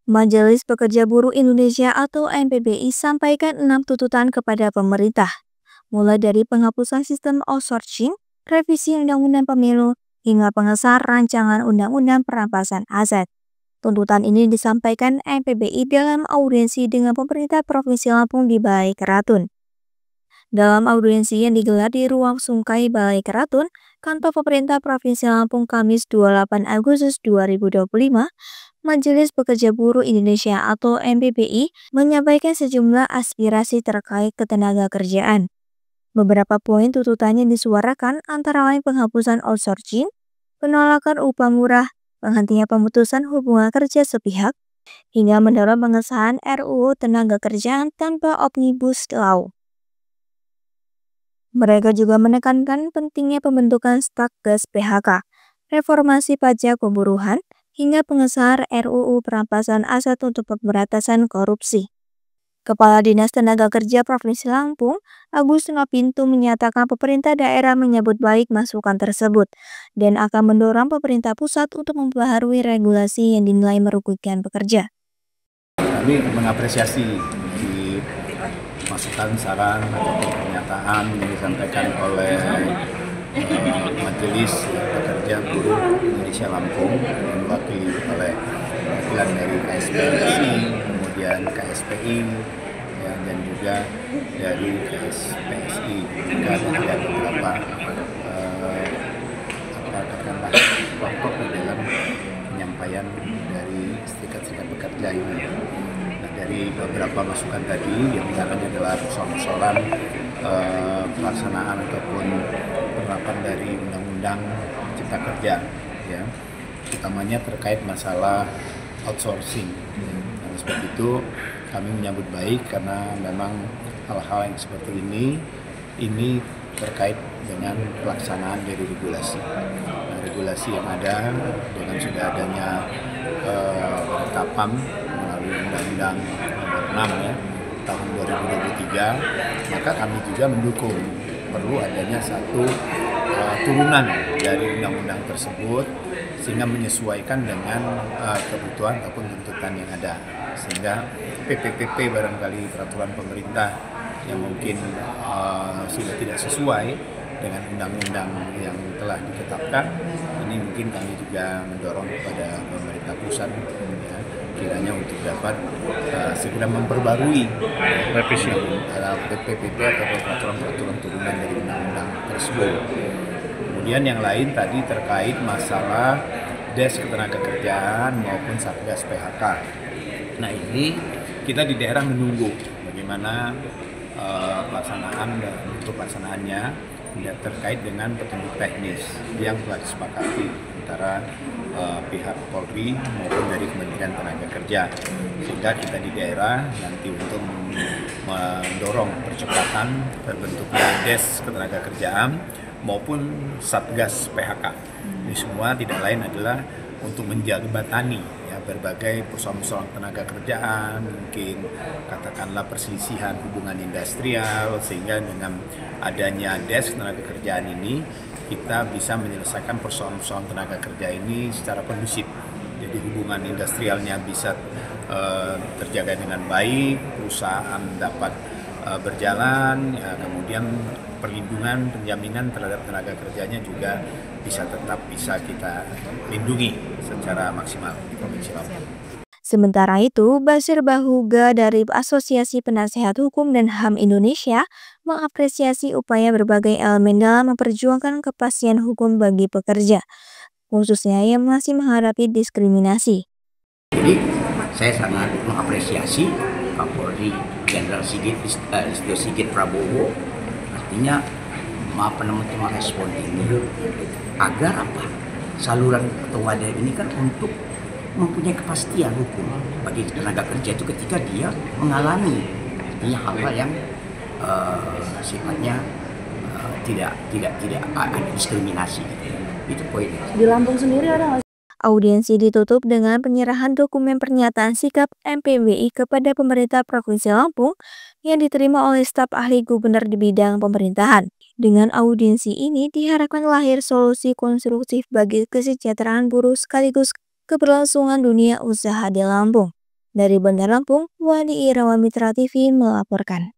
Majelis Pekerja Buruh Indonesia atau MPBI sampaikan 6 tuntutan kepada pemerintah, mulai dari penghapusan sistem outsourcing, revisi Undang-Undang Pemilu, hingga pengesahan rancangan Undang-Undang Perampasan Aset. Tuntutan ini disampaikan MPBI dalam audiensi dengan pemerintah Provinsi Lampung di Balai Keratun. Dalam audiensi yang digelar di Ruang Sungkai Balai Keratun, Kantor Pemerintah Provinsi Lampung Kamis 28 Agustus 2025, Majelis Pekerja Buruh Indonesia atau MPBI menyampaikan sejumlah aspirasi terkait ketenaga kerjaan. Beberapa poin tuntutannya disuarakan antara lain penghapusan outsourcing, penolakan upah murah, penghentian pemutusan hubungan kerja sepihak, hingga mendorong pengesahan RUU Tenaga Kerjaan tanpa Omnibus Law. Mereka juga menekankan pentingnya pembentukan Satgas PHK, reformasi pajak pemburuhan, hingga pengesahan RUU Perampasan Aset untuk pemberantasan korupsi. Kepala Dinas Tenaga Kerja Provinsi Lampung, Agus Pintu menyatakan pemerintah daerah menyambut baik masukan tersebut dan akan mendorong pemerintah pusat untuk memperbaharui regulasi yang dinilai merugikan pekerja. Kami mengapresiasi di masukan, saran, atau pernyataan yang disampaikan oleh Majelis Pekerja Buruh Indonesia Lampung yang diwakili oleh wakilan dari KSPSI, kemudian KSPI, dan juga dari KSPSI. Juga ada beberapa katakanlah kelompok di dalam penyampaian dari serikat-serikat pekerja ini. Nah, dari beberapa masukan tadi yang diantaranya adalah persoalan pelaksanaan ataupun penerapan dari Undang-Undang Cipta Kerja, ya, utamanya terkait masalah outsourcing. Oleh sebab itu kami menyambut baik karena memang hal-hal yang seperti ini terkait dengan pelaksanaan dari regulasi. Nah, regulasi yang ada dengan sudah adanya penetapan melalui Undang-Undang Nomor 6 ya, tahun 2023, maka kami juga mendukung perlu adanya satu turunan dari undang-undang tersebut sehingga menyesuaikan dengan kebutuhan ataupun tuntutan yang ada, sehingga PPPP barangkali peraturan pemerintah yang mungkin sudah tidak sesuai dengan undang-undang yang telah ditetapkan, ini mungkin kami juga mendorong kepada pemerintah pusat ya, kiranya untuk dapat segera memperbarui revisi PPPP atau peraturan-peraturan turunan dari undang-undang tersebut. Kemudian yang lain tadi terkait masalah Des Ketenagakerjaan maupun Satgas PHK. Nah, ini kita di daerah menunggu bagaimana pelaksanaan dan untuk pelaksanaannya terkait dengan petunjuk teknis yang telah disepakati antara pihak Polri maupun dari Kementerian Tenaga Kerja, sehingga kita di daerah nanti untuk mendorong percepatan terbentuknya Des Ketenagakerjaan maupun Satgas PHK. Ini semua tidak lain adalah untuk menjembatani ya berbagai persoalan tenaga kerjaan, mungkin katakanlah perselisihan hubungan industrial, sehingga dengan adanya Des Tenaga Kerjaan ini kita bisa menyelesaikan persoalan tenaga kerja ini secara kondusif. Jadi hubungan industrialnya bisa terjaga dengan baik, perusahaan dapat berjalan, ya, kemudian perlindungan, penjaminan terhadap tenaga kerjanya juga tetap bisa kita lindungi secara maksimal di Provinsi Lampung. Sementara itu, Basir Bahuga dari Asosiasi Penasehat Hukum dan HAM Indonesia mengapresiasi upaya berbagai elemen dalam memperjuangkan kepastian hukum bagi pekerja, khususnya yang masih menghadapi diskriminasi. Jadi, saya sangat mengapresiasi Kapolri Jenderal Listio Sigit Prabowo, artinya merespon ini agar saluran ketenagakerjaan ini kan untuk mempunyai kepastian hukum bagi tenaga kerja itu ketika dia mengalami hal-hal yang sifatnya tidak ada diskriminasi. Itu poinnya. Di Lampung sendiri ada nggak? Audiensi ditutup dengan penyerahan dokumen pernyataan sikap MPBI kepada pemerintah Provinsi Lampung yang diterima oleh staf ahli gubernur di bidang pemerintahan. Dengan audiensi ini diharapkan lahir solusi konstruktif bagi kesejahteraan buruh sekaligus keberlangsungan dunia usaha di Lampung. Dari Bandar Lampung, Wandi Irawan Mitra TV melaporkan.